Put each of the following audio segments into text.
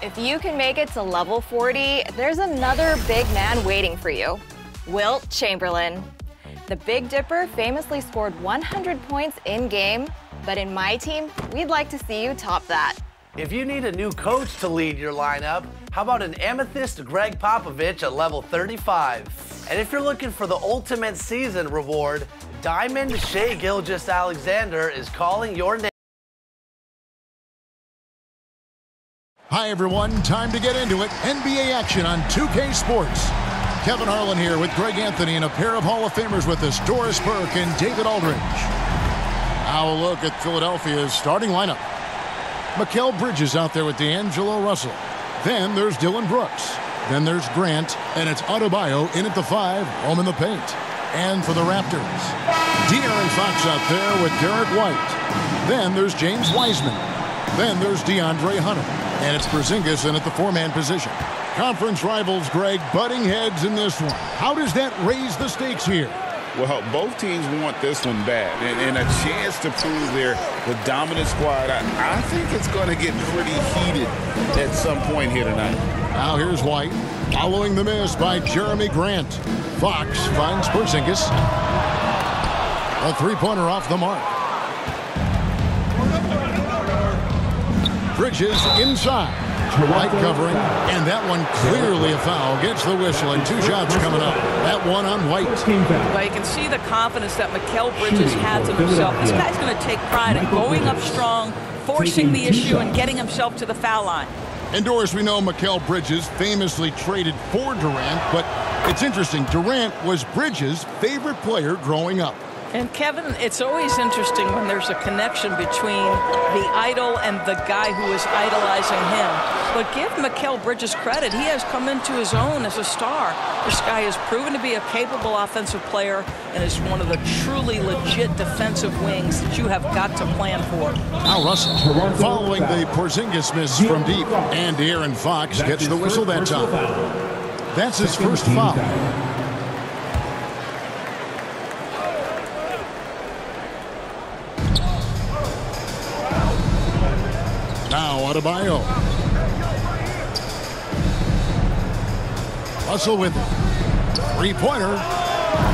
If you can make it to level 40, there's another big man waiting for you. Wilt Chamberlain. The Big Dipper famously scored 100 points in-game, but in my team, we'd like to see you top that. If you need a new coach to lead your lineup, how about an Amethyst Greg Popovich at level 35? And if you're looking for the ultimate season reward, Diamond Shai Gilgeous-Alexander is calling your name. Hi everyone, time to get into it. NBA action on 2K Sports. Kevin Harlan here with Greg Anthony and a pair of Hall of Famers with us, Doris Burke and David Aldridge. Now a look at Philadelphia's starting lineup. Mikal Bridges out there with D'Angelo Russell. Then there's Dylan Brooks. Then there's Grant, and it's Adebayo in at the 5, home in the paint. And for the Raptors, De'Aaron Fox out there with Derek White. Then there's James Wiseman. Then there's DeAndre Hunter. And it's Porzingis in at the 4-man position. Conference rivals, Greg, butting heads in this one. How does that raise the stakes here? Well, both teams want this one bad, and a chance to prove they're the dominant squad. I think it's going to get pretty heated at some point here tonight. Now here's White, following the miss by Jeremy Grant. Fox finds Porzingis. A three-pointer off the mark. Bridges inside. White covering, and that one clearly a foul. Gets the whistle, and 2 shots coming up. That one on White. Well, you can see the confidence that Mikal Bridges has in himself. This guy's going to take pride in going up strong, forcing the issue, and getting himself to the foul line. And Doris, we know Mikal Bridges famously traded for Durant, but it's interesting. Durant was Bridges' favorite player growing up. And Kevin, it's always interesting when there's a connection between the idol and the guy who is idolizing him. But give Mikal Bridges credit. He has come into his own as a star. This guy has proven to be a capable offensive player and is one of the truly legit defensive wings that you have got to plan for. Now Russell, following the Porzingis miss from deep, and De'Aaron Fox gets the whistle that time. That's his first foul. Now Adebayo. Russell with it. Three-pointer.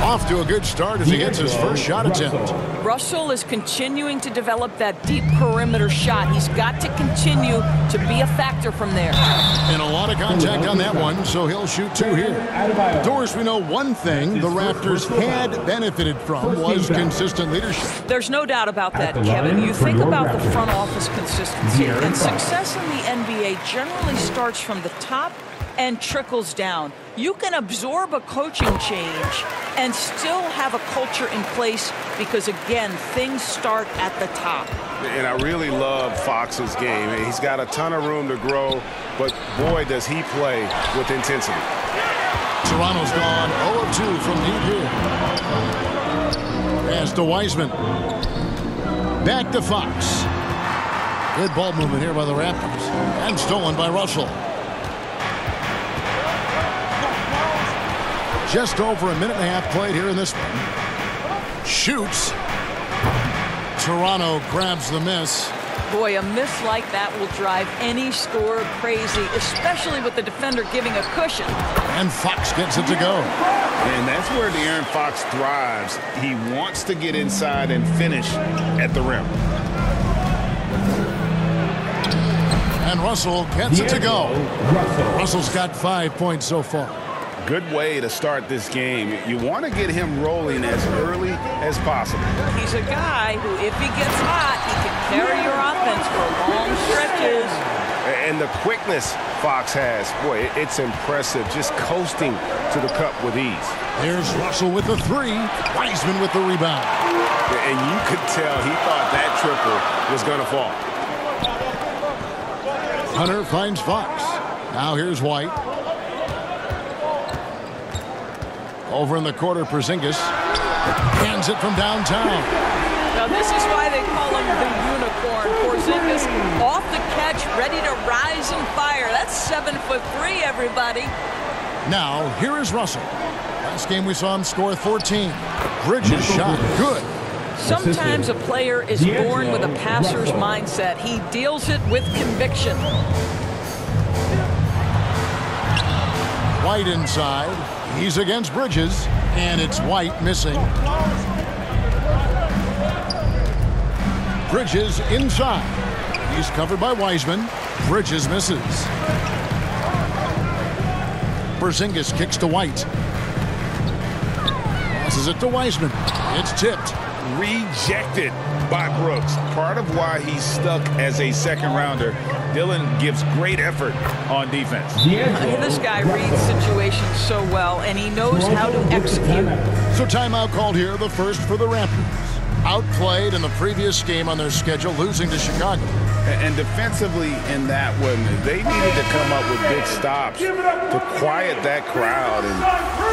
Off to a good start as he gets his first shot attempt. Russell is continuing to develop that deep perimeter shot. He's got to continue to be a factor from there. And a lot of contact on that one, so he'll shoot 2 here. Doris, we know one thing the Raptors had benefited from was consistent leadership. There's no doubt about that, Kevin. You think about the front office consistency, and success in the NBA generally starts from the top and trickles down. You can absorb a coaching change and still have a culture in place because, again, things start at the top. And I really love Fox's game. He's got a ton of room to grow, but boy, does he play with intensity. Toronto's gone 0 of 2 from deep here. Pass to Wiseman. Back to Fox. Good ball movement here by the Raptors. And stolen by Russell. Just over a minute and a half played here in this one. Shoots. Toronto grabs the miss. Boy, a miss like that will drive any scorer crazy, especially with the defender giving a cushion. And Fox gets it to go. And that's where De'Aaron Fox thrives. He wants to get inside and finish at the rim. And Russell gets it to go. Russell's got 5 points so far. Good way to start this game. You want to get him rolling as early as possible. He's a guy who, if he gets hot, he can carry your offense for long stretches. And the quickness Fox has, boy, it's impressive. Just coasting to the cup with ease. There's Russell with the 3. Wiseman with the rebound. And you could tell he thought that triple was going to fall. Hunter finds Fox. Now here's White. Over in the quarter, Porzingis hands it from downtown. Now this is why they call him the unicorn. Porzingis off the catch, ready to rise and fire. That's 7'3", everybody. Now here is Russell. Last game we saw him score 14. Bridges shot good. Sometimes a player is born with a passer's mindset. He deals it with conviction. White inside. He's against Bridges, and it's White missing. Bridges inside. He's covered by Wiseman. Bridges misses. Porzingis kicks to White. Passes it to Wiseman. It's tipped. Rejected by Brooks. Part of why he's stuck as a second rounder. Dillon gives great effort on defense. This guy reads situations so well, and he knows how to execute. So timeout called here, the first for the Raptors. Outplayed in the previous game on their schedule, losing to Chicago. And defensively in that one, they needed to come up with big stops to quiet that crowd, and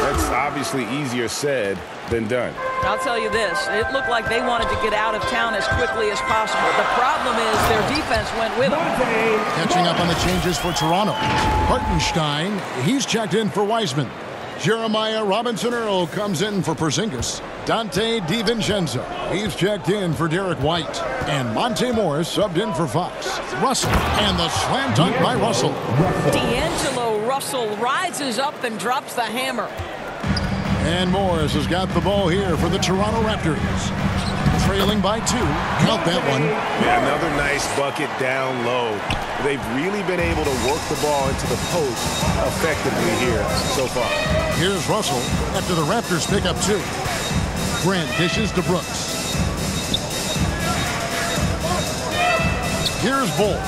that's obviously easier said than done. I'll tell you this, it looked like they wanted to get out of town as quickly as possible. The problem is their defense went with them. Catching up on the changes for Toronto. Hartenstein, he's checked in for Wiseman. Jeremiah Robinson-Earl comes in for Porzingis. Dante DiVincenzo, he's checked in for Derek White. And Monte Morris subbed in for Fox. Russell, and the slam dunk by Russell. D'Angelo Russell rises up and drops the hammer. And Morris has got the ball here for the Toronto Raptors. Trailing by 2. Count that one. Yeah, another nice bucket down low. They've really been able to work the ball into the post effectively here so far. Here's Russell after the Raptors pick up 2. Grant dishes to Brooks. Here's Bull.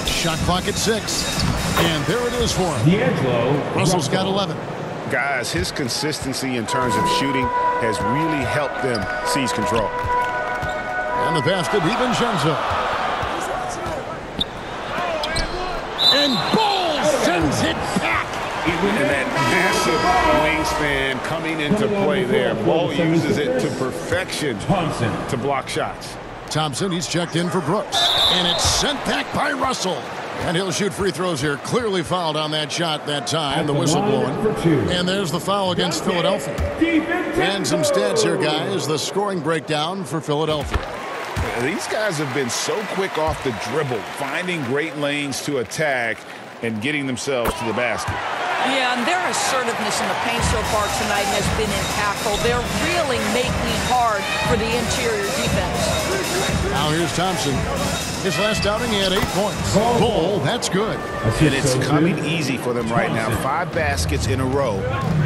Shot clock at 6. And there it is for him. Russell's got 11. Guys, his consistency in terms of shooting has really helped them seize control. And the pass to DiVincenzo. And Bull sends it back. And that massive wingspan coming into play there. Ball uses it to perfection to block shots. Thompson, he's checked in for Brooks. And it's sent back by Russell. And he'll shoot free throws here. Clearly fouled on that shot that time. The whistle blowing. And there's the foul against Philadelphia. And some stats here, guys. The scoring breakdown for Philadelphia. These guys have been so quick off the dribble, finding great lanes to attack and getting themselves to the basket. Yeah, and their assertiveness in the paint so far tonight has been impactful. They're really making it hard for the interior defense. Now here's Thompson. His last outing, he had 8 points. Bull, that's good. And it's coming easy for them right now. 5 baskets in a row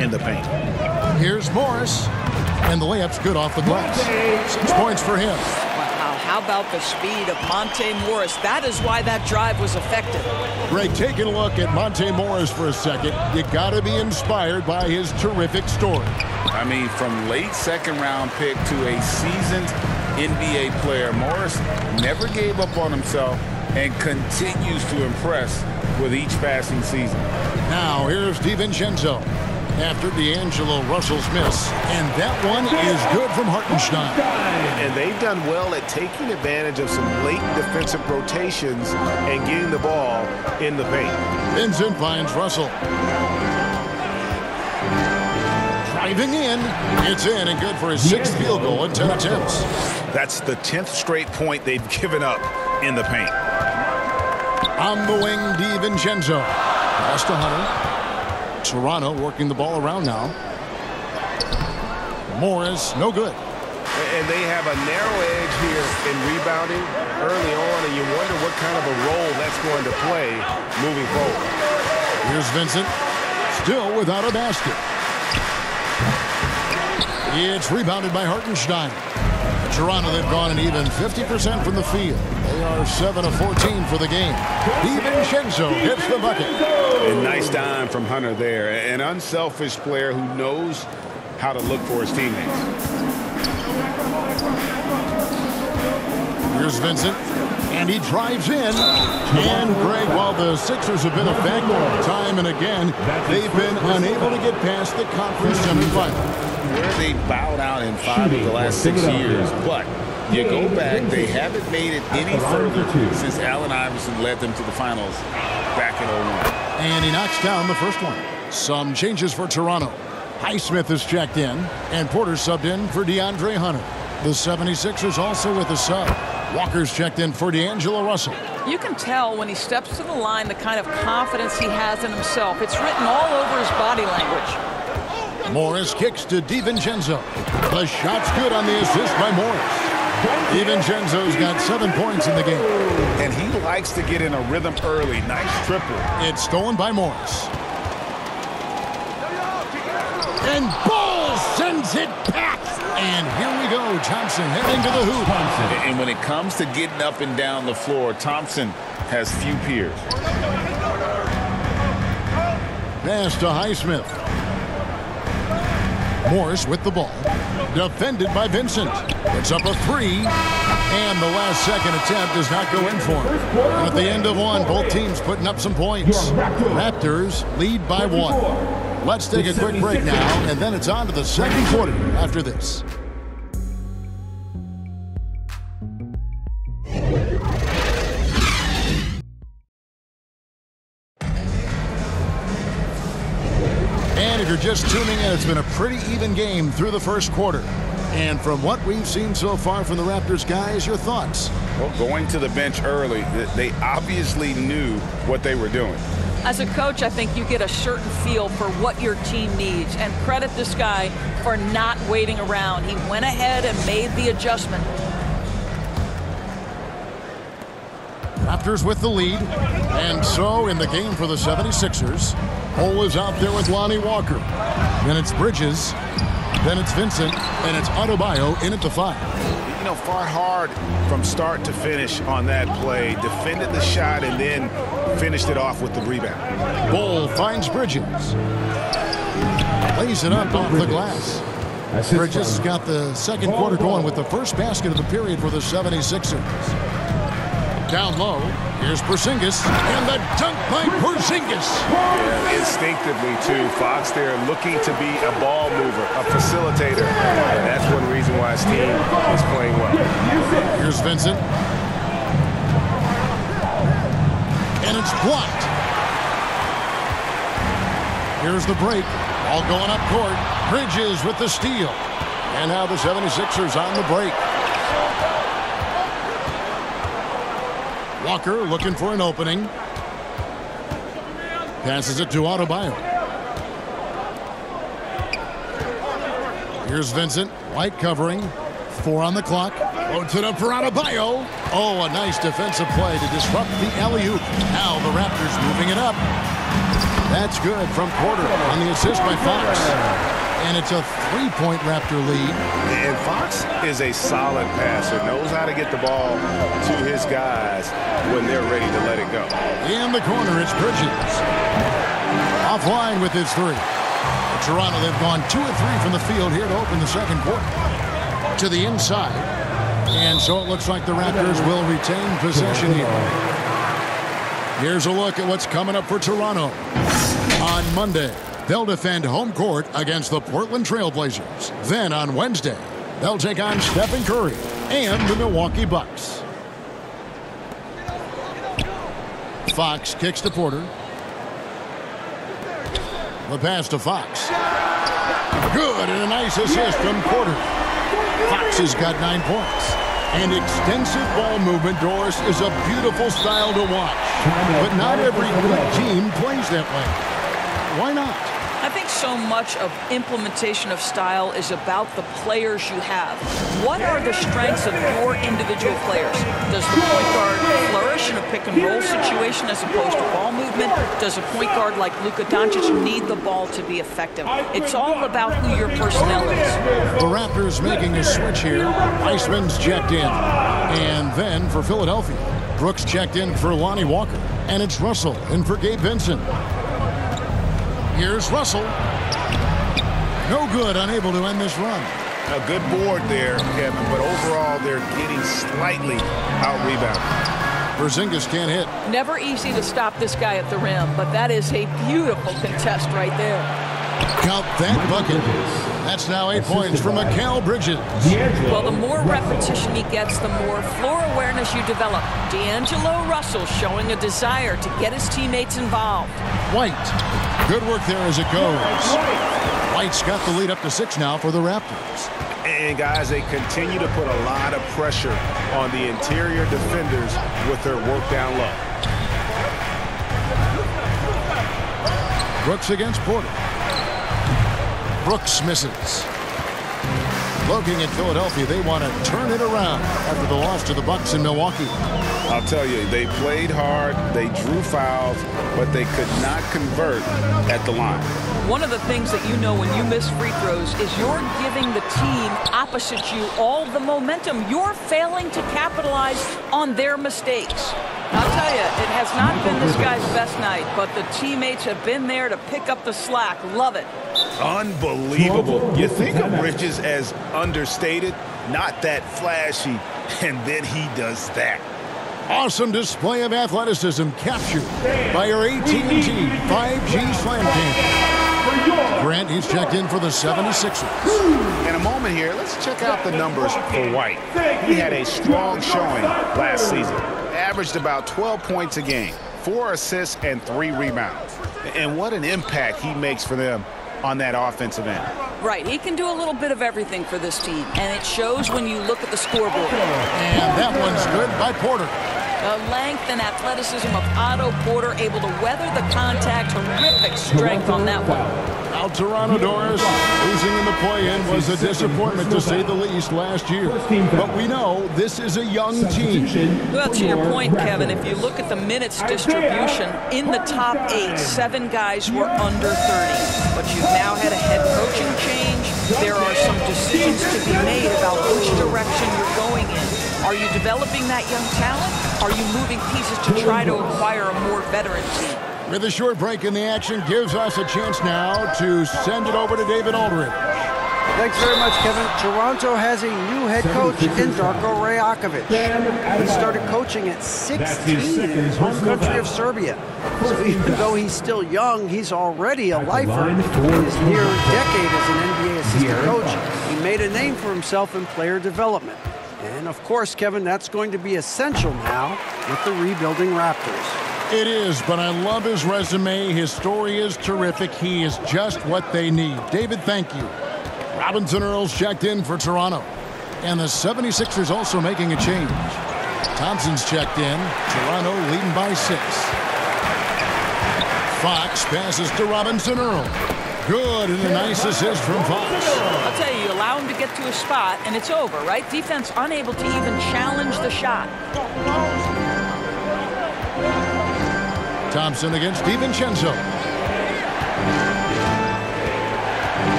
in the paint. Here's Morris. And the layup's good off the glass. 6 points for him. Wow, how about the speed of Monte Morris? That is why that drive was effective. Greg, taking a look at Monte Morris for a second, you got to be inspired by his terrific story. I mean, from late second-round pick to a seasoned NBA player, Morris never gave up on himself and continues to impress with each passing season. Now here's DiVincenzo after D'Angelo Russell's miss, and that one is good from Hartenstein. And they've done well at taking advantage of some late defensive rotations and getting the ball in the paint. Vincent finds Russell. Driving in, it's in and good for his 6th field goal in 10 attempts. That's the 10th straight point they've given up in the paint. On the wing, DiVincenzo. Pass to Hunter. Toronto working the ball around now. Morris, no good. And they have a narrow edge here in rebounding early on, and you wonder what kind of a role that's going to play moving forward. Here's Vincent, still without a basket. It's rebounded by Hartenstein. Toronto, they've gone an even 50% from the field. They are 7 of 14 for the game. DiVincenzo hits the bucket. And nice dime from Hunter there. An unselfish player who knows how to look for his teammates. Here's Vincent, and he drives in. And Greg, while the Sixers have been a factor time and again, they've been unable to get past the conference semifinal. Where they bowed out in 5 of the last 6 years, but you go back, they haven't made it any further since Allen Iverson led them to the finals back in 01. And he knocks down the first one. Some changes for Toronto. Highsmith is checked in, and Porter subbed in for DeAndre Hunter. The 76ers also with a sub. Walker's checked in for D'Angelo Russell. You can tell when he steps to the line the kind of confidence he has in himself. It's written all over his body language. Morris kicks to DiVincenzo. The shot's good on the assist by Morris. DiVincenzo's got 7 points in the game. And he likes to get in a rhythm early. Nice triple. It's stolen by Morris. And Ball sends it back. And here we go. Thompson heading to the hoop. And when it comes to getting up and down the floor, Thompson has few peers. Pass to Highsmith. Morris with the ball. Defended by Vincent. It's up a 3. And the last second attempt does not go in for him. And at the end of one, both teams putting up some points. Raptors lead by 1. Let's take a quick break now, and then it's on to the second quarter after this. And if you're just tuning in, it's been a pretty even game through the first quarter. And from what we've seen so far from the Raptors guys, your thoughts? Well, going to the bench early, they obviously knew what they were doing. As a coach, I think you get a certain feel for what your team needs, and credit this guy for not waiting around. He went ahead and made the adjustment. Raptors with the lead, and so in the game for the 76ers, Cole is out there with Lonnie Walker. Then it's Bridges, then it's Vincent, and it's Adebayo in at the 5. You know, fought hard from start to finish on that play, defended the shot, and then finished it off with the rebound. Bull finds Bridges. Lays it up off the glass. Bridges got the second quarter going with the first basket of the period for the 76ers. Down low, here's Porzingis, and the dunk by Porzingis. Yeah, instinctively, too. Fox there looking to be a ball mover, a facilitator. And that's one reason why his team is playing well. Here's Vincent. And it's blocked. Here's the break. All going up court. Bridges with the steal. And now the 76ers on the break. Walker looking for an opening. Passes it to Adebayo. Here's Vincent. White covering. 4 on the clock. Loads it up for Adebayo. Oh, a nice defensive play to disrupt the alley-oop. Now the Raptors moving it up. That's good from Porter on the assist by Fox. And it's a 3-point Raptor lead. And Fox is a solid passer, knows how to get the ball to his guys when they're ready to let it go. In the corner, it's Bridges. Offline with his 3. Toronto, they've gone 2 of 3 from the field here to open the second quarter. To the inside. And so it looks like the Raptors will retain possession here. Here's a look at what's coming up for Toronto. On Monday, they'll defend home court against the Portland Trail Blazers. Then on Wednesday, they'll take on Stephen Curry and the Milwaukee Bucks. Fox kicks to Porter. The pass to Fox. Good, and a nice assist from Porter. Fox has got 9 points. And extensive ball movement, Doris, is a beautiful style to watch. But not every good team plays that way. Why not? I think so much of implementation of style is about the players you have. What are the strengths of your individual players? Does the point guard flourish in a pick-and-roll situation as opposed to ball movement? Does a point guard like Luka Doncic need the ball to be effective? It's all about who your personnel is. The Raptors making a switch here. Iceman's checked in. And then for Philadelphia, Brooks checked in for Lonnie Walker. And it's Russell in for Gabe Vincent. Here's Russell. No good, unable to end this run. A good board there, Kevin, but overall they're getting slightly out-rebounded. Porzingis can't hit. Never easy to stop this guy at the rim, but that is a beautiful contest right there. Count that bucket. That's now 8 points from Mikal Bridges. Well, the more repetition he gets, the more floor awareness you develop. D'Angelo Russell showing a desire to get his teammates involved. White. Good work there as it goes. White's got the lead up to 6 now for the Raptors. And guys, they continue to put a lot of pressure on the interior defenders with their work down low. Brooks against Porter. Brooks misses. Looking at Philadelphia, they want to turn it around after the loss to the Bucks in Milwaukee. I'll tell you, they played hard, they drew fouls, but they could not convert at the line. One of the things that you know when you miss free throws is you're giving the team opposite you all the momentum. You're failing to capitalize on their mistakes. I'll tell you, it has not been this guy's best night, but the teammates have been there to pick up the slack. Love it. Unbelievable. You think of Bridges as understated, not that flashy, and then he does that. Awesome display of athleticism captured by your AT&T 5G Slam Cam. Grant, he's checked in for the 76ers. In a moment here, let's check out the numbers for White. He had a strong showing last season. Averaged about 12 points a game, 4 assists, and 3 rebounds. And what an impact he makes for them on that offensive end. Right, he can do a little bit of everything for this team, and it shows when you look at the scoreboard. And that one's good by Porter. The length and athleticism of Otto Porter, able to weather the contact. Terrific strength on that one. Now Toronto, Doris, losing in the play-in was a disappointment to say the least last year. But we know this is a young team. Well, to your point, Kevin, if you look at the minutes distribution, in the top 8, 7 guys were under 30. But you've now had a head coaching change. There are some decisions to be made about which direction you're going in. Are you developing that young talent? Are you moving pieces to try to acquire a more veteran team? With a short break in the action, gives us a chance now to send it over to David Aldridge. Thanks very much, Kevin. Toronto has a new head coach in Darko Rajakovic. He started coaching at 16 in his home country of Serbia. So even though he's still young, he's already a lifer. In his near decade as an NBA assistant coach, he made a name for himself in player development. And of course, Kevin, that's going to be essential now with the rebuilding Raptors. It is, but I love his resume. His story is terrific. He is just what they need. David, thank you. Robinson Earls checked in for Toronto. And the 76ers also making a change. Thompson's checked in. Toronto leading by 6. Fox passes to Robinson Earl. Good, and a nice assist from Fox. I'll tell you, you allow him to get to a spot, and it's over, right? Defense unable to even challenge the shot. Thompson against DiVincenzo.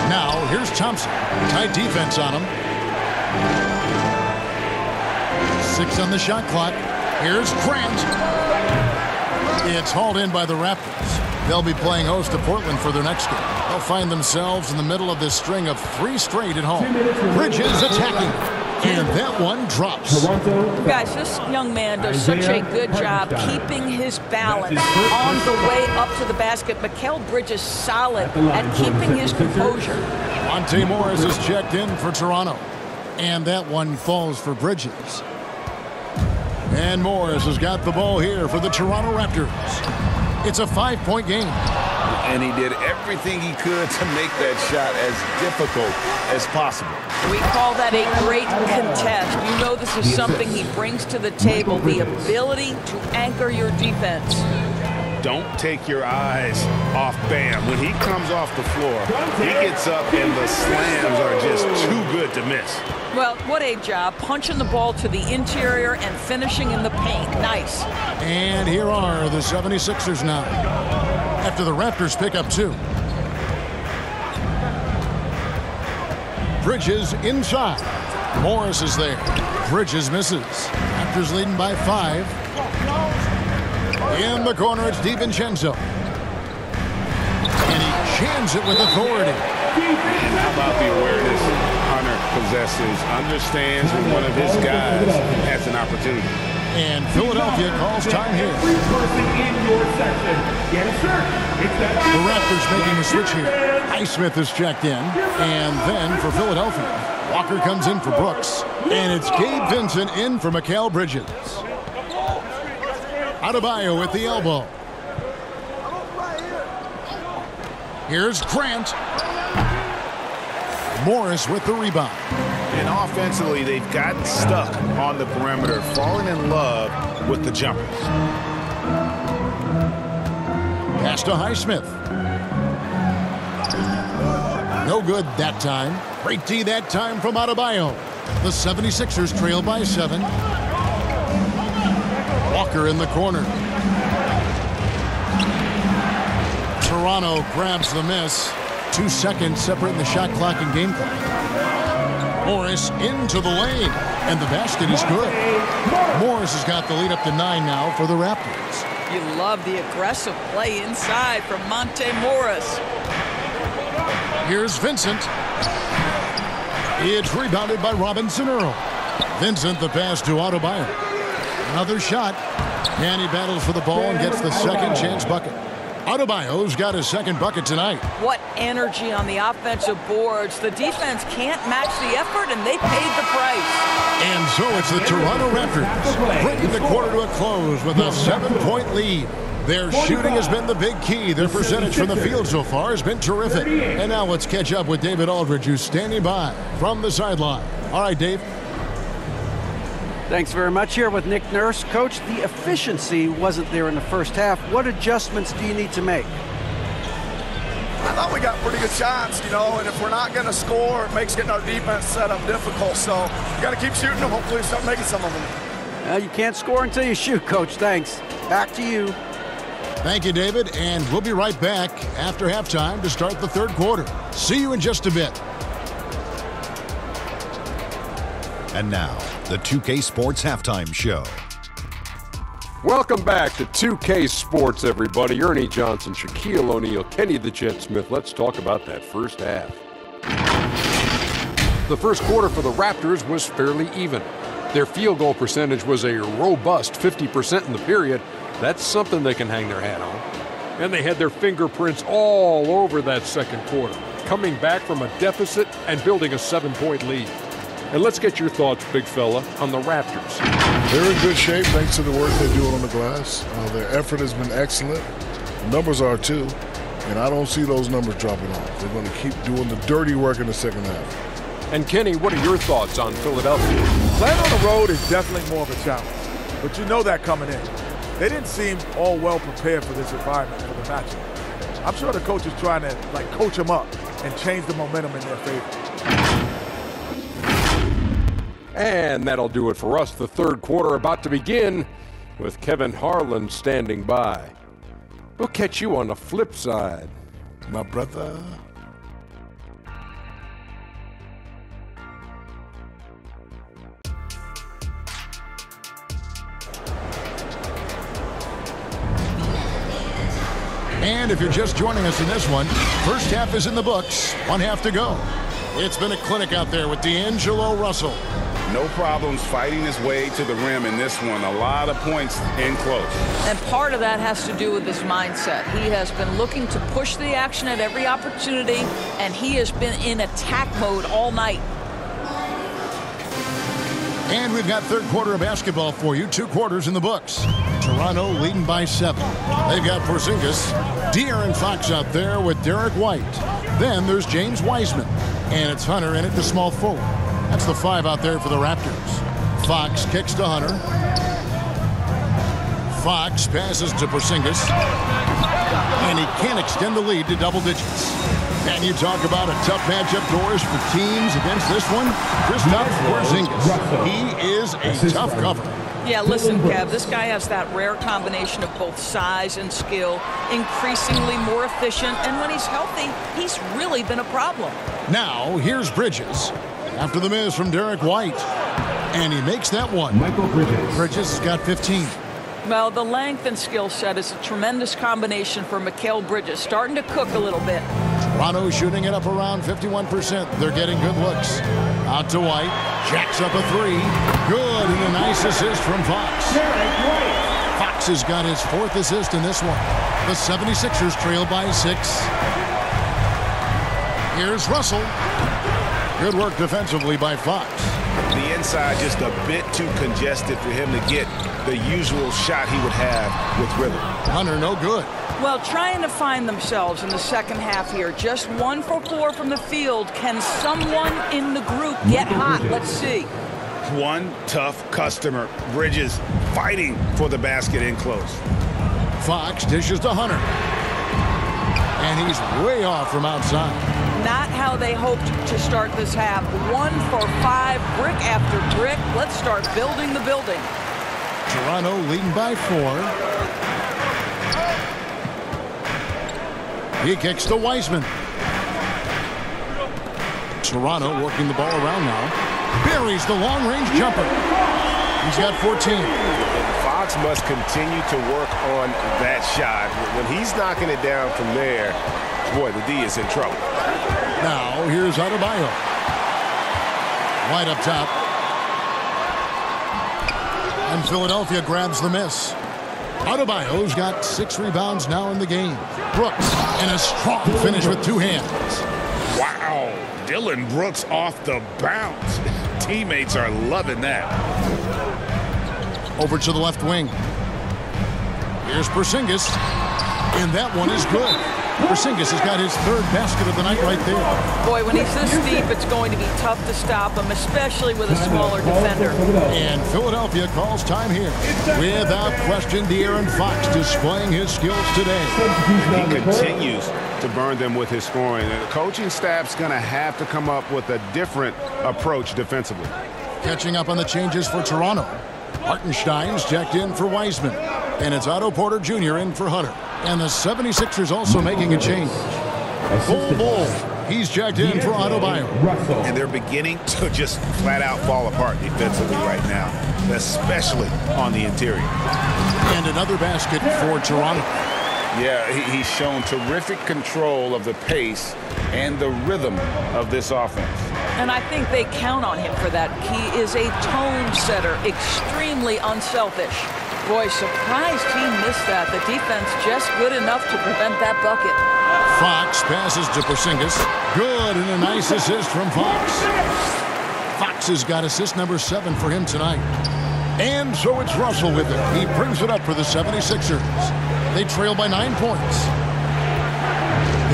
Now, here's Thompson. Tight defense on him. 6 on the shot clock. Here's Grant. It's hauled in by the Raptors. They'll be playing host to Portland for their next game. They'll find themselves in the middle of this string of 3 straight at home. Bridges attacking. And that one drops. Guys, this young man does such a good job keeping his balance on the way up to the basket. Mikal Bridges solid at keeping his composure. Monte Morris is checked in for Toronto. And that one falls for Bridges. And Morris has got the ball here for the Toronto Raptors. It's a 5-point game. And he did everything he could to make that shot as difficult as possible. We call that a great contest. You know this is something he brings to the table, the ability to anchor your defense. Don't take your eyes off Bam. When he comes off the floor, he gets up and the slams are just too good to miss. Well, what a job, punching the ball to the interior and finishing in the paint. Nice. And here are the 76ers now, after the Raptors pick up 2. Bridges inside. Morris is there. Bridges misses. Raptors leading by 5. In the corner, it's DiVincenzo. And he jams it with authority. And how about the awareness Hunter possesses, understands when one of his guys has an opportunity. And Philadelphia calls time here. The Raptors making a switch here. Highsmith is checked in. And then for Philadelphia, Walker comes in for Brooks. And it's Gabe Vincent in for Mikal Bridges. Adebayo with the elbow. Here's Grant. Morris with the rebound. And offensively, they've gotten stuck on the perimeter, falling in love with the jumpers. Pass to Highsmith. No good that time. Great D that time from Adebayo. The 76ers trail by 7. Walker in the corner. Toronto grabs the miss. 2 seconds separating the shot clock and game clock. Morris into the lane, and the basket is good. Morris has got the lead up to 9 now for the Raptors. You love the aggressive play inside from Monte Morris. Here's Vincent. It's rebounded by Robinson Earl. Vincent the pass to Adebayo. Another shot. And he battles for the ball and gets the second chance bucket. Adebayo's got his second bucket tonight. What energy on the offensive boards. The defense can't match the effort, and they paid the price. And so it's the Toronto Raptors bringing the quarter to a close with a 7-point lead. Their shooting has been the big key. Their percentage from the field so far has been terrific. And now let's catch up with David Aldridge, who's standing by from the sideline. All right, Dave. Thanks very much. Here with Nick Nurse. Coach, the efficiency wasn't there in the first half. What adjustments do you need to make? I thought we got pretty good shots, and if we're not going to score, it makes getting our defense set up difficult. So you got to keep shooting them. Hopefully we start making some of them. Well, you can't score until you shoot, Coach. Thanks. Back to you. Thank you, David, and we'll be right back after halftime to start the third quarter. See you in just a bit. And now, the 2K Sports Halftime Show. Welcome back to 2K Sports, everybody. Ernie Johnson, Shaquille O'Neal, Kenny the Jet Smith. Let's talk about that first half. The first quarter for the Raptors was fairly even. Their field goal percentage was a robust 50% in the period. That's something they can hang their hat on. And they had their fingerprints all over that second quarter, coming back from a deficit and building a 7-point lead. And let's get your thoughts, big fella, on the Raptors. They're in good shape thanks to the work they're doing on the glass. Their effort has been excellent. The numbers are too. And I don't see those numbers dropping off. They're going to keep doing the dirty work in the second half. And Kenny, what are your thoughts on Philadelphia? Playing on the road is definitely more of a challenge, but you know that coming in. They didn't seem all well prepared for this environment, for the matchup. I'm sure the coach is trying to coach them up and change the momentum in their favor. And that'll do it for us. The third quarter about to begin with Kevin Harlan standing by. We'll catch you on the flip side, My brother. And if you're just joining us in this one, first half is in the books. 1 half to go. It's been a clinic out there with D'Angelo Russell. No problems fighting his way to the rim in this one. A lot of points in close. And part of that has to do with his mindset. He has been looking to push the action at every opportunity, and he has been in attack mode all night. And we've got third quarter of basketball for you. 2 quarters in the books. Toronto leading by 7. They've got Porzingis, De'Aaron Fox out there with Derek White. Then there's James Wiseman. And it's Hunter in at the small forward. That's the 5 out there for the Raptors. Fox kicks to Hunter. Fox passes to Porzingis. And he can't extend the lead to double digits. And you talk about a tough matchup, Doris, for teams against this one. Kristaps Porzingis. He is a tough cover. Yeah, listen, Kev, this guy has that rare combination of both size and skill, increasingly more efficient, and when he's healthy, he's really been a problem. Now, here's Bridges. After the miss from Derek White. And he makes that one. Michael Bridges. Bridges has got 15. Well, the length and skill set is a tremendous combination for Mikal Bridges, starting to cook a little bit. Toronto shooting it up around 51%. They're getting good looks. Out to White. Jacks up a 3. Good, and a nice assist from Fox. Fox has got his 4th assist in this one. The 76ers trail by 6. Here's Russell. Good work defensively by Fox. The inside just a bit too congested for him to get the usual shot he would have with rhythm. Hunter no good. Well, trying to find themselves in the second half here. Just 1 for 4 from the field. Can someone in the group get hot? Let's see. One tough customer. Bridges fighting for the basket in close. Fox dishes to Hunter. And he's way off from outside. Not how they hoped to start this half. 1 for 5, brick after brick. Let's start building the building. Toronto leading by 4. He kicks to Wiseman. Toronto working the ball around now. Buries the long-range jumper. He's got 14. Fox must continue to work on that shot. When he's knocking it down from there, boy, the D is in trouble. Now, here's Adebayo. Wide up top. And Philadelphia grabs the miss. Adebayo's got 6 rebounds now in the game. Brooks, and a strong finish with 2 hands. Wow, Dylan Brooks off the bounce. Teammates are loving that. Over to the left wing. Here's Porzingis, and that one is good. Porzingis has got his 3rd basket of the night right there. Boy, when he's this deep, it's going to be tough to stop him, especially with a smaller defender. And Philadelphia calls time here. Without question, De'Aaron Fox displaying his skills today. He continues to burn them with his scoring. The coaching staff's going to have to come up with a different approach defensively. Catching up on the changes for Toronto. Hartenstein's checked in for Wiseman. And it's Otto Porter Jr. in for Hunter. And the 76ers also making a change. Bull. He's checked in for Adebayo. And they're beginning to just flat out fall apart defensively right now, especially on the interior. And another basket for Toronto. Yeah, he's shown terrific control of the pace and the rhythm of this offense. And I think they count on him for that. He is a tone setter, extremely unselfish. Boy, surprised he missed that. The defense just good enough to prevent that bucket. Fox passes to Porzingis. Good, and a nice assist from Fox. Fox has got assist number 7 for him tonight. And so it's Russell with it. He brings it up for the 76ers. They trail by 9 points.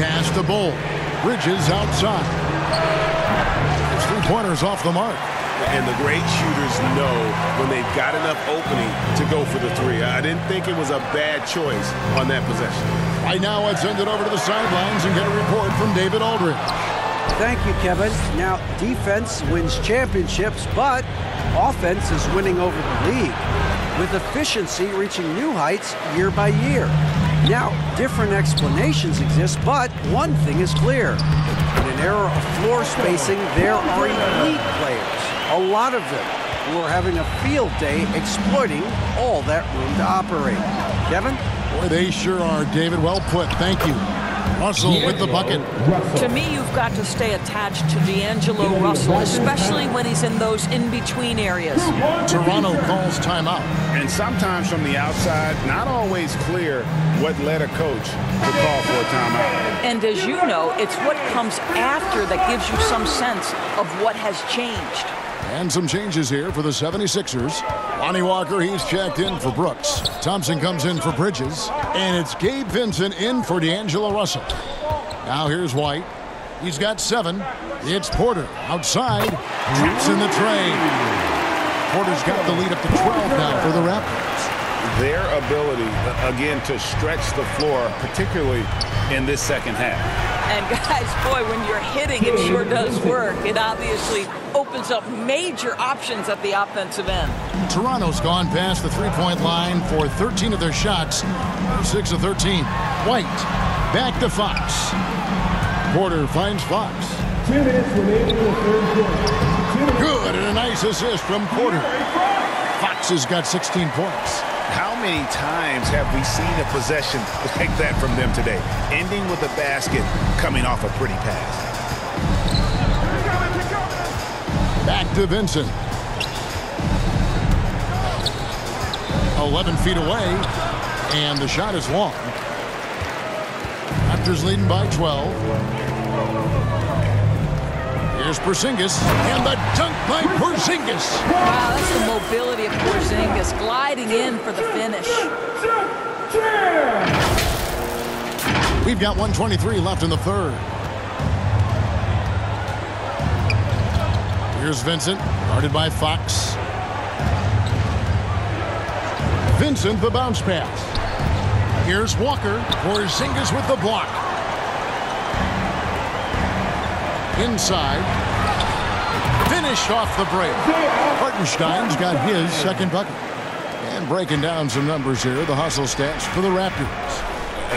Pass to Bull. Bridges outside. His 3-pointers off the mark. And the great shooters know when they've got enough opening to go for the 3. I didn't think it was a bad choice on that possession. Right now, let's send it over to the sidelines and get a report from David Aldridge. Thank you, Kevin. Now, defense wins championships, but offense is winning over the league, with efficiency reaching new heights year by year. Now, different explanations exist, but one thing is clear. In an era of floor spacing, there are elite players, a lot of them, who are having a field day exploiting all that room to operate. Kevin? Boy, they sure are, David. Well put. Thank you. Russell with the bucket. To me, you've got to stay attached to D'Angelo Russell, especially when he's in those in-between areas. Toronto calls timeout. And sometimes from the outside, not always clear what led a coach to call for a timeout. And as you know, it's what comes after that gives you some sense of what has changed. And some changes here for the 76ers. Lonnie Walker, he's checked in for Brooks. Thompson comes in for Bridges. And it's Gabe Vincent in for D'Angelo Russell. Now here's White. He's got 7. It's Porter outside. Traps in the tray. Porter's got the lead up to 12 now for the Raptors. Their ability, again, to stretch the floor, particularly in this second half. And guys, boy, when you're hitting, it sure does work. It obviously opens up major options at the offensive end. Toronto's gone past the 3-point line for 13 of their shots. 6 of 13. White back to Fox. Porter finds Fox. 2 minutes remaining in the third quarter. Good, and a nice assist from Porter. Fox has got 16 points. How many times have we seen a possession like that from them today? Ending with a basket, coming off a pretty pass. Back to Vincent. 11 feet away, and the shot is long. Raptors leading by 12. Here's Porzingis, and the dunk by Porzingis. Wow, that's the mobility of Porzingis, gliding in for the finish. We've got 1:23 left in the third. Here's Vincent, guarded by Fox. Vincent, the bounce pass. Here's Walker. Porzingis with the block. Inside. Finished off the break. Hartenstein's got his second bucket. And breaking down some numbers here, the hustle stats for the Raptors.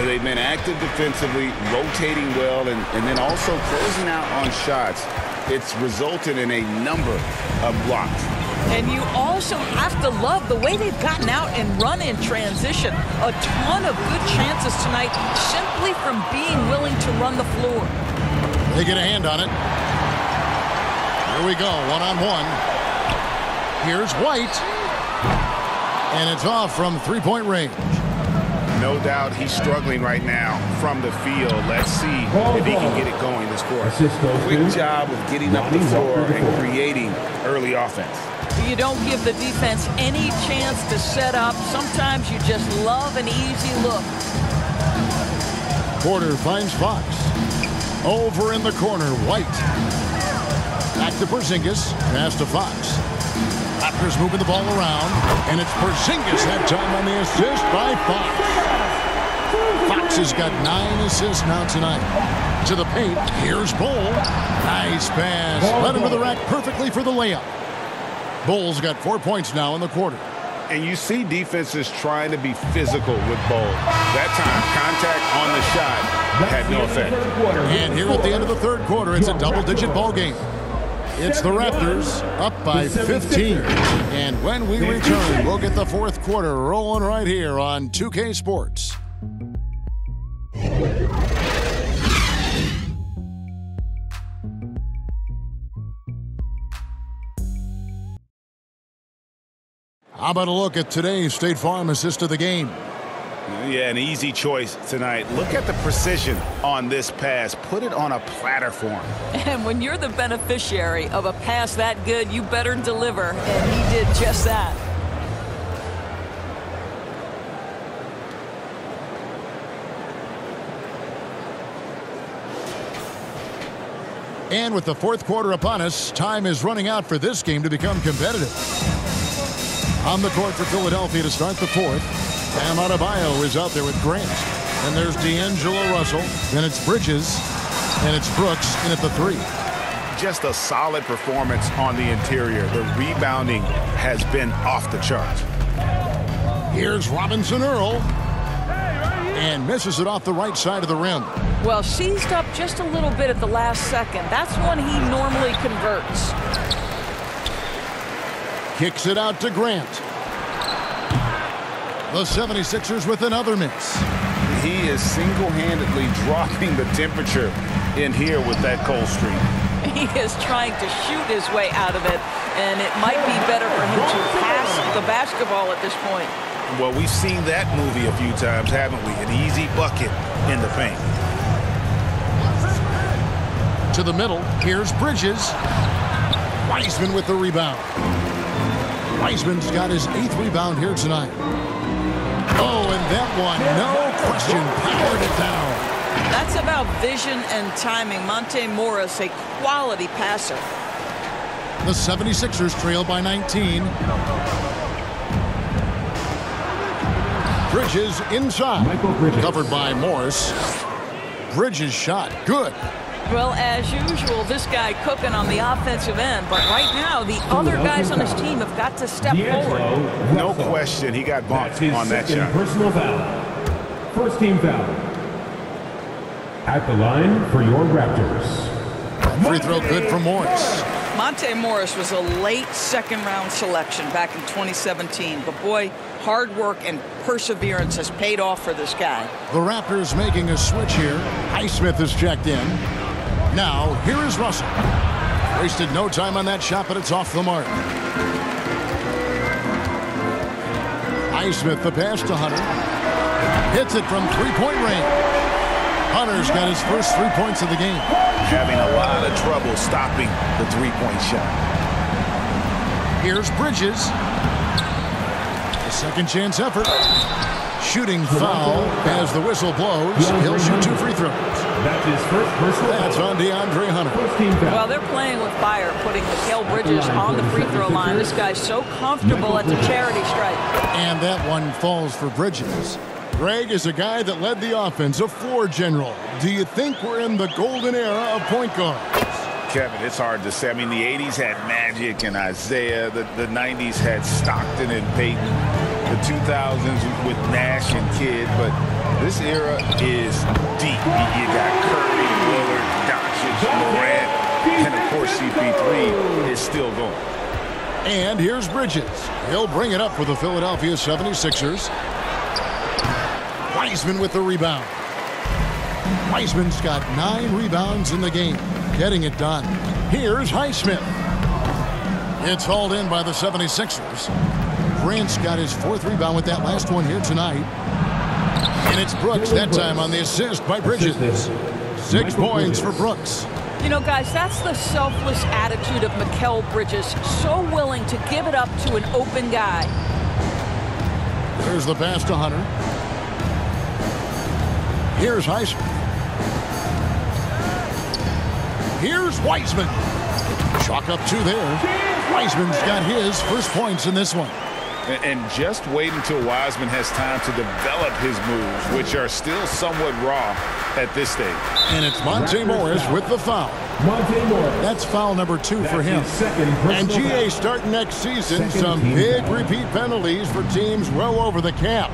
They've been active defensively, rotating well, and then also closing out on shots. It's resulted in a number of blocks. And you also have to love the way they've gotten out and run in transition. A ton of good chances tonight simply from being willing to run the floor. They get a hand on it. Here we go, one-on-one. Here's White. And it's off from three-point range. No doubt he's struggling right now from the field. Let's see if he can get it going this quarter. Quick job of getting up the floor and creating early offense. You don't give the defense any chance to set up. Sometimes you just love an easy look. Porter finds Fox. Over in the corner, White. Back to Porzingis. Pass to Fox. Raptors moving the ball around. And it's Porzingis that time on the assist by Fox. Fox has got 9 assists now tonight. To the paint. Here's Bull. Nice pass. Led him to the rack perfectly for the layup. Bull's got 4 points now in the quarter. And you see defenses trying to be physical with Bull. That time, contact on the shot had no effect. And here at the end of the third quarter, it's a double-digit ball game. It's the Raptors up by 15. And when we return, we'll get the fourth quarter rolling right here on 2K Sports. How about a look at today's State Farm assist of the game? Yeah, an easy choice tonight. Look at the precision on this pass. Put it on a platter form. And when you're the beneficiary of a pass that good, you better deliver. And he did just that. And with the fourth quarter upon us, time is running out for this game to become competitive. On the court for Philadelphia to start the fourth. Bam Adebayo is out there with Grant. And there's D'Angelo Russell. Then it's Bridges. And it's Brooks in at the three. Just a solid performance on the interior. The rebounding has been off the charts. Here's Robinson Earl. And misses it off the right side of the rim. Well, seized up just a little bit at the last second. That's when he normally converts. Kicks it out to Grant. The 76ers with another miss. He is single-handedly dropping the temperature in here with that cold streak. He is trying to shoot his way out of it, and it might be better for him to pass the basketball at this point. Well, we've seen that movie a few times, haven't we? An easy bucket in the paint. To the middle, here's Bridges. Wiseman with the rebound. Wiseman's got his 8th rebound here tonight. Oh, and that one, no question, powered it down. That's about vision and timing. Monte Morris, a quality passer. The 76ers trail by 19. Bridges inside. Covered by Morris. Bridges shot, good. Well, as usual, this guy cooking on the offensive end. But right now, the other guys on his team have got to step forward. No question, he got bumped on that shot. Personal foul. First team foul. At the line for your Raptors. Free throw good for Morris. Monte Morris was a late second-round selection back in 2017. But, boy, hard work and perseverance has paid off for this guy. The Raptors making a switch here. Highsmith is checked in. Now, here is Russell. Wasted no time on that shot, but it's off the mark. Highsmith, the pass to Hunter. Hits it from three-point range. Hunter's got his first 3 points of the game. Having a lot of trouble stopping the three-point shot. Here's Bridges. A second chance effort. Shooting foul as the whistle blows. He'll shoot 2 free throws. That's his first personal. That's on DeAndre Hunter. Well, they're playing with fire, putting Mikal Bridges on the free throw line. This guy's so comfortable at the charity stripe. And that one falls for Bridges. Greg is a guy that led the offense, a floor general. Do you think we're in the golden era of point guards? Kevin, it's hard to say. I mean, the 80s had Magic and Isaiah. The 90s had Stockton and Peyton. The 2000s with Nash and Kidd. But this era is deep. You got Curry, Lillard, Doncic, Morant, and of course CP3 is still going. And here's Bridges. He'll bring it up for the Philadelphia 76ers. Wiseman with the rebound. Wiseman's got 9 rebounds in the game. Getting it done. Here's Highsmith. It's hauled in by the 76ers. Grant's got his 4th rebound with that last one here tonight. And it's Brooks that time on the assist by Bridges. 6 points for Brooks. You know, guys, that's the selfless attitude of Mikal Bridges. So willing to give it up to an open guy. There's the pass to Hunter. Here's Highsmith. Here's Wiseman. Chalk up 2 there. Wiseman's got his first points in this one. And just wait until Wiseman has time to develop his moves, which are still somewhat raw at this stage. And it's Monte Morris with the foul. Monte Morris. That's foul number 2 for him. And GA starting next season, some big repeat penalties for teams well over the cap.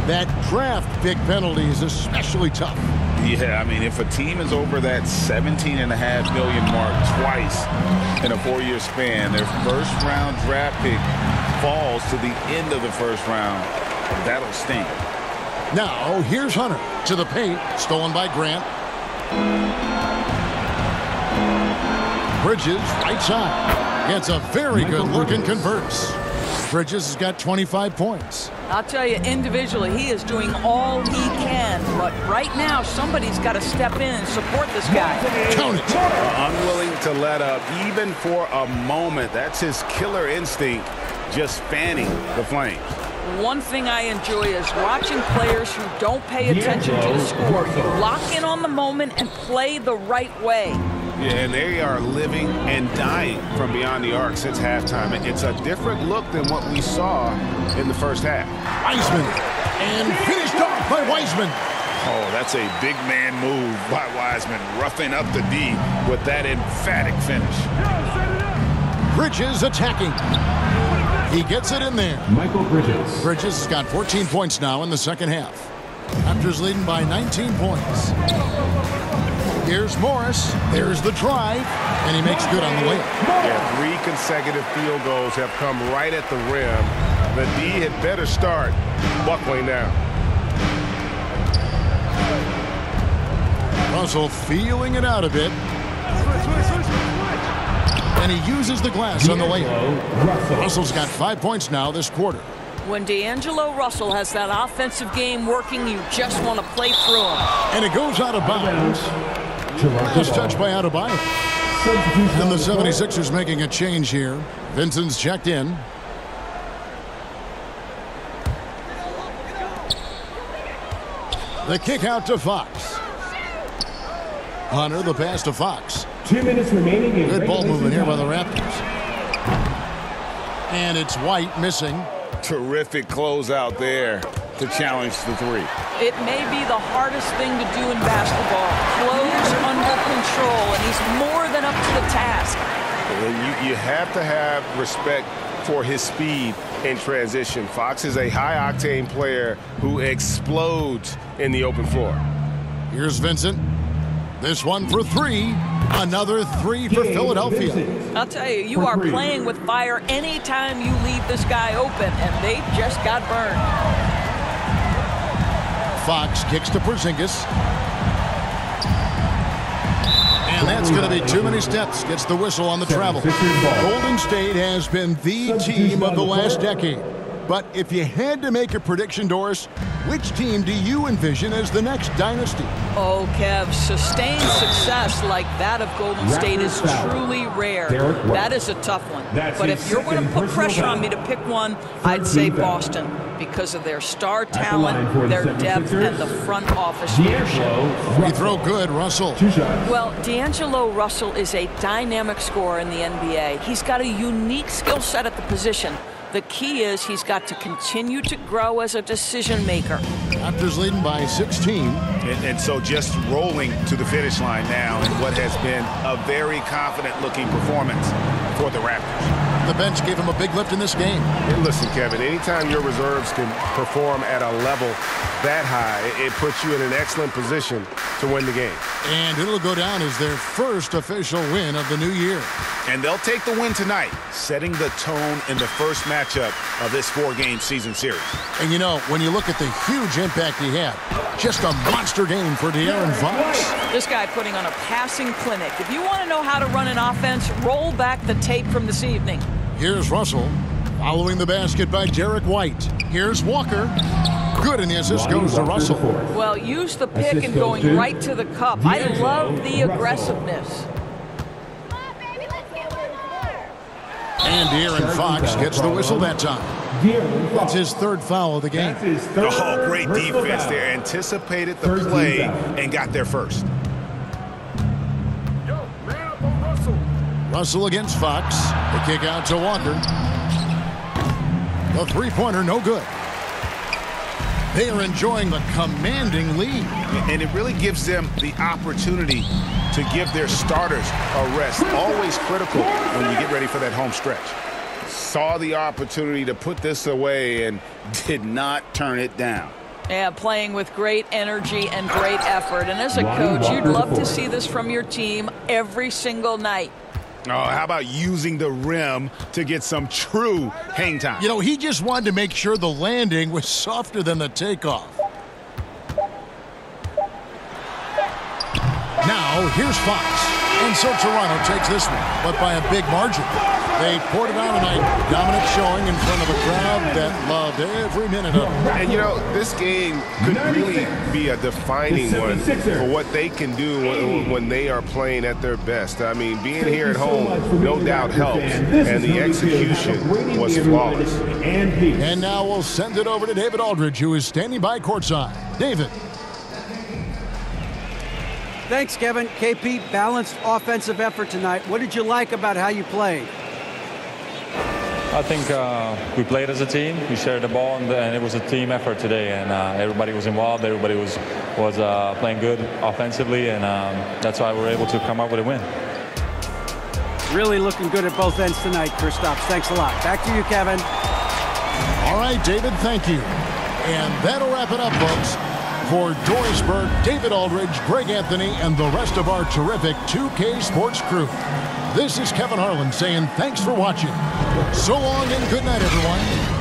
That draft pick penalty is especially tough. Yeah, I mean, if a team is over that $17.5 million mark twice in a 4-year span, their first-round draft pick falls to the end of the first round. That'll sting. Now, here's Hunter to the paint, stolen by Grant. Bridges, right side. Gets a very good look and converts. Bridges has got 25 points. I'll tell you, individually, he is doing all he can. But right now, somebody's got to step in and support this guy. Count it. Unwilling to let up, even for a moment. That's his killer instinct, just fanning the flames. One thing I enjoy is watching players who don't pay attention to the score. You lock in on the moment and play the right way. Yeah, and they are living and dying from beyond the arc since halftime. It's a different look than what we saw in the first half. Wiseman, and finished off by Wiseman. Oh, that's a big man move by Wiseman, roughing up the D with that emphatic finish. Bridges attacking. He gets it in there. Michael Bridges. Bridges has got 14 points now in the second half. Raptors leading by 19 points. Here's Morris. There's the drive. And he makes good on the layup. Yeah, 3 consecutive field goals have come right at the rim. The D had better start buckling down. Russell feeling it out a bit. And he uses the glass on the layup. Russell's got 5 points now this quarter. When D'Angelo Russell has that offensive game working, you just want to play through him. And it goes out of bounds. Last touch by Adebayo. And the 76ers making a change here. Vincent's checked in. The kick out to Fox. Hunter, the pass to Fox. 2 minutes remaining. Good ball movement here by the Raptors. And it's White missing. Terrific closeout there to challenge the 3. It may be the hardest thing to do in basketball. Close under control, and he's more than up to the task. You have to have respect for his speed in transition. Fox is a high-octane player who explodes in the open floor. Here's Vincent. This one for 3. Another 3 for Philadelphia. I'll tell you, you are playing with fire anytime you leave this guy open, and they just got burned. Fox kicks to Porzingis. And that's going to be too many steps. Gets the whistle on the travel. Golden State has been the team of the last decade. But if you had to make a prediction, Doris, which team do you envision as the next dynasty? Oh, Kev, sustained success like that of Golden State is truly rare. That is a tough one. But if you're going to put pressure on me to pick one, I'd say Boston because of their star talent, their depth, and the front office leadership. Free throw good, Russell. Well, D'Angelo Russell is a dynamic scorer in the NBA. He's got a unique skill set at the position. The key is he's got to continue to grow as a decision maker. Raptors leading by 16. And so just rolling to the finish line now in what has been a very confident-looking performance for the Raptors. The bench gave him a big lift in this game. And listen, Kevin, anytime your reserves can perform at a level that high, it puts you in an excellent position to win the game. And it'll go down as their first official win of the new year. And they'll take the win tonight, setting the tone in the first matchup of this 4-game season series. And you know, when you look at the huge impact he had, just a monster game for De'Aaron Fox. This guy putting on a passing clinic. If you want to know how to run an offense, roll back the tape from this evening. Here's Russell, following the basket by Derek White. Here's Walker. Good, and the assist goes to Russell. Well, use the pick and going right to the cup. I love the aggressiveness. And De'Aaron Fox gets the whistle that time. That's his third foul of the game. Oh, great defense there. Anticipated the play and got there first. Russell against Fox. The kick out to Walker. The three-pointer, no good. They are enjoying the commanding lead. And it really gives them the opportunity to give their starters a rest. Always critical when you get ready for that home stretch. Saw the opportunity to put this away and did not turn it down. Yeah, playing with great energy and great effort. And as a coach, you'd love to see this from your team every single night. Oh, how about using the rim to get some true hang time? You know, he just wanted to make sure the landing was softer than the takeoff. Now, here's Fox. And so Toronto takes this one, but by a big margin. They poured it on tonight. Dominant showing in front of a crowd that loved every minute of it. And, you know, this game could really be a defining one for what they can do when they are playing at their best. I mean, being here at home, no doubt helps, and the execution was flawless. And now we'll send it over to David Aldridge, who is standing by courtside. David. Thanks, Kevin. KP, balanced offensive effort tonight. What did you like about how you played? I think we played as a team. We shared the ball, and it was a team effort today. And everybody was involved. Everybody was playing good offensively, and that's why we were able to come up with a win. Really looking good at both ends tonight, Kristaps. Thanks a lot. Back to you, Kevin. All right, David, thank you. And that'll wrap it up, folks. For Doris Burke, David Aldridge, Greg Anthony, and the rest of our terrific 2K Sports crew. This is Kevin Harlan saying thanks for watching. So long and good night, everyone.